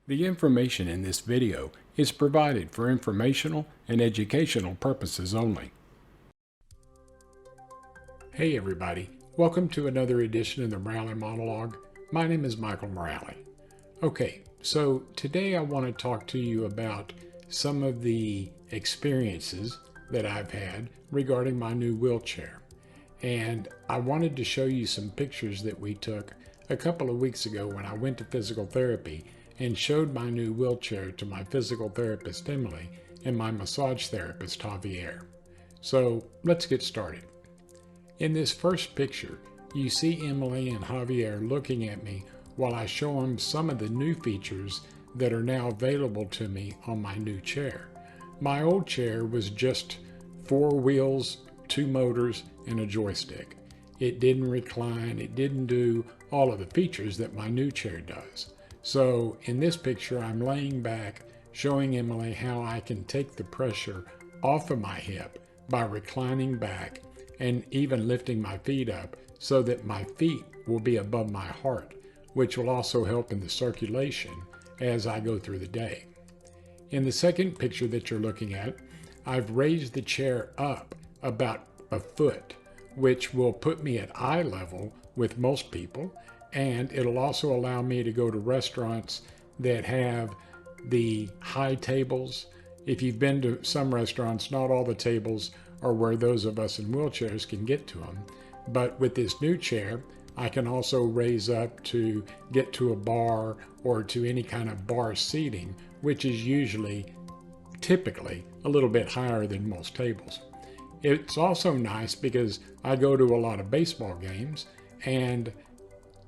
The information in this video is provided for informational and educational purposes only. Hey everybody, welcome to another edition of the Morale Monologue. My name is Michael Morale. Okay, so today I want to talk to you about some of the experiences that I've had regarding my new wheelchair. And I wanted to show you some pictures that we took a couple of weeks ago when I went to physical therapy and showed my new wheelchair to my physical therapist Emily and my massage therapist Javier. So let's get started. In this first picture, you see Emily and Javier looking at me while I show them some of the new features that are now available to me on my new chair. My old chair was just 4 wheels, 2 motors, and a joystick. It didn't recline, it didn't do all of the features that my new chair does. So in this picture, I'm laying back, showing Emily how I can take the pressure off of my hip by reclining back and even lifting my feet up so that my feet will be above my heart, which will also help in the circulation as I go through the day. In the second picture that you're looking at, I've raised the chair up about a foot, which will put me at eye level with most people, and it'll also allow me to go to restaurants that have the high tables. If you've been to some restaurants, not all the tables are where those of us in wheelchairs can get to them. But with this new chair, I can also raise up to get to a bar or to any kind of bar seating, which is typically a little bit higher than most tables. It's also nice because I go to a lot of baseball games, and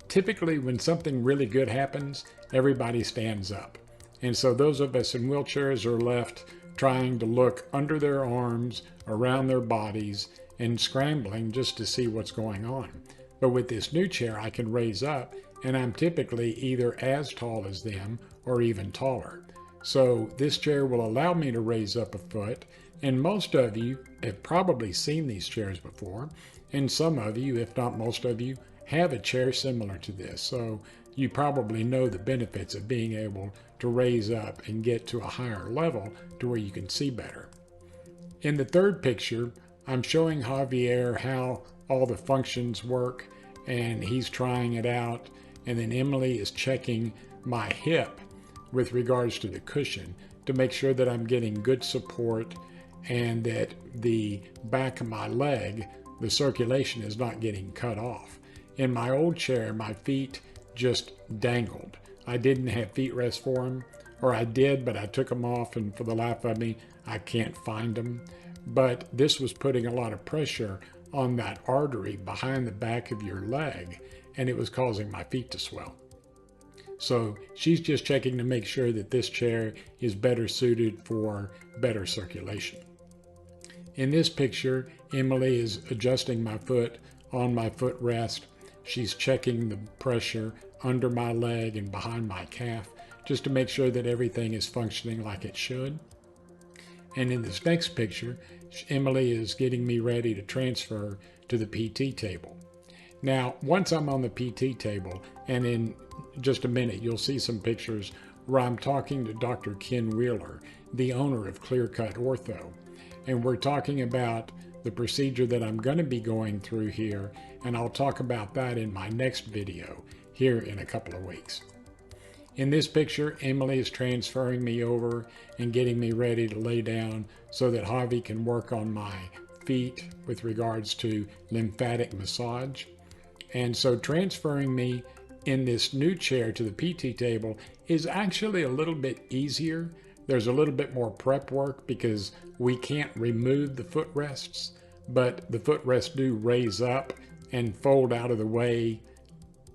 typically when something really good happens, everybody stands up. And so those of us in wheelchairs are left trying to look under their arms, around their bodies, and scrambling just to see what's going on. But with this new chair, I can raise up, and I'm typically either as tall as them or even taller. So this chair will allow me to raise up a foot, and most of you have probably seen these chairs before, and some of you, if not most of you, have a chair similar to this. So you probably know the benefits of being able to raise up and get to a higher level to where you can see better. In the third picture, I'm showing Javier how all the functions work, and he's trying it out, and then Emily is checking my hip with regards to the cushion to make sure that I'm getting good support and that the back of my leg, the circulation is not getting cut off. In my old chair, my feet just dangled. I didn't have feet rest for them, or I did, but I took them off, and for the life of me, I can't find them. But this was putting a lot of pressure on that artery behind the back of your leg, and it was causing my feet to swell. So she's just checking to make sure that this chair is better suited for better circulation. In this picture, Emily is adjusting my foot on my footrest. She's checking the pressure under my leg and behind my calf just to make sure that everything is functioning like it should. And in this next picture, Emily is getting me ready to transfer to the PT table. Now, once I'm on the PT table, and in just a minute, you'll see some pictures where I'm talking to Dr. Ken Wheeler, the owner of Clear Cut Ortho. And we're talking about the procedure that I'm going to be going through here, and I'll talk about that in my next video here in a couple of weeks. In this picture, Emily is transferring me over and getting me ready to lay down so that Javi can work on my feet with regards to lymphatic massage. And so transferring me in this new chair to the PT table is actually a little bit easier. There's a little bit more prep work because we can't remove the footrests, but the footrests do raise up and fold out of the way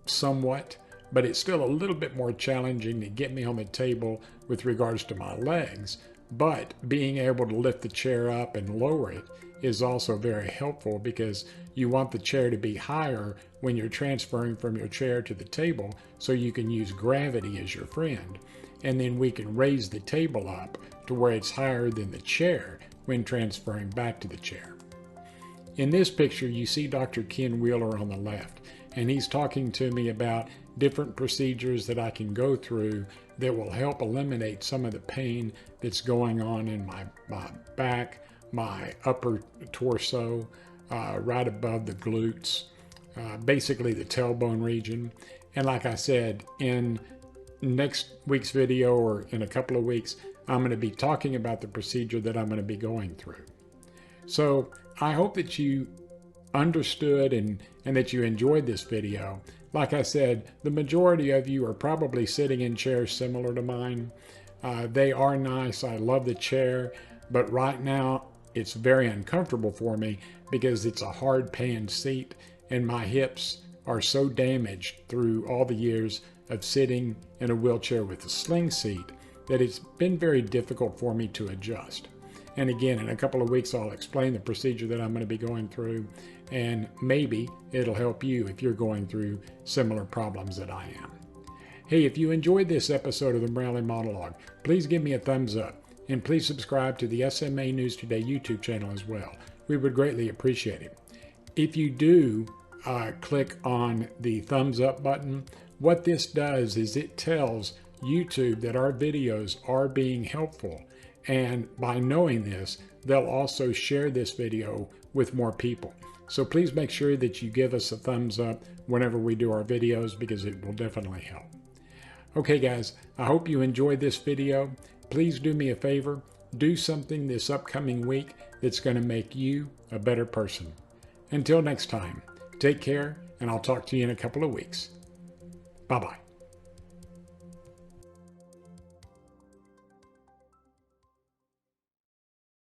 somewhat, but it's still a little bit more challenging to get me on the table with regards to my legs. But being able to lift the chair up and lower it is also very helpful because you want the chair to be higher when you're transferring from your chair to the table so you can use gravity as your friend. And then we can raise the table up to where it's higher than the chair when transferring back to the chair. In this picture, you see Dr. Ken Wheeler on the left, and he's talking to me about different procedures that I can go through that will help eliminate some of the pain that's going on in my back, my upper torso, right above the glutes, basically the tailbone region. And like I said, in next week's video or in a couple of weeks, I'm going to be talking about the procedure that I'm going to be going through. So I hope that you understood and that you enjoyed this video. Like I said, the majority of you are probably sitting in chairs similar to mine. They are nice. I love the chair, but right now it's very uncomfortable for me because it's a hard pan seat and my hips are so damaged through all the years of sitting in a wheelchair with a sling seat that it's been very difficult for me to adjust. And again, in a couple of weeks, I'll explain the procedure that I'm going to be going through, and maybe it'll help you if you're going through similar problems that I am. Hey, if you enjoyed this episode of the Morale Monologue, please give me a thumbs up, and please subscribe to the SMA News Today YouTube channel as well. We would greatly appreciate it. If you do click on the thumbs up button, what this does is it tells YouTube that our videos are being helpful. And by knowing this, they'll also share this video with more people. So please make sure that you give us a thumbs up whenever we do our videos because it will definitely help. Okay guys, I hope you enjoyed this video. Please do me a favor, do something this upcoming week that's going to make you a better person. Until next time, take care and I'll talk to you in a couple of weeks. Bye-bye.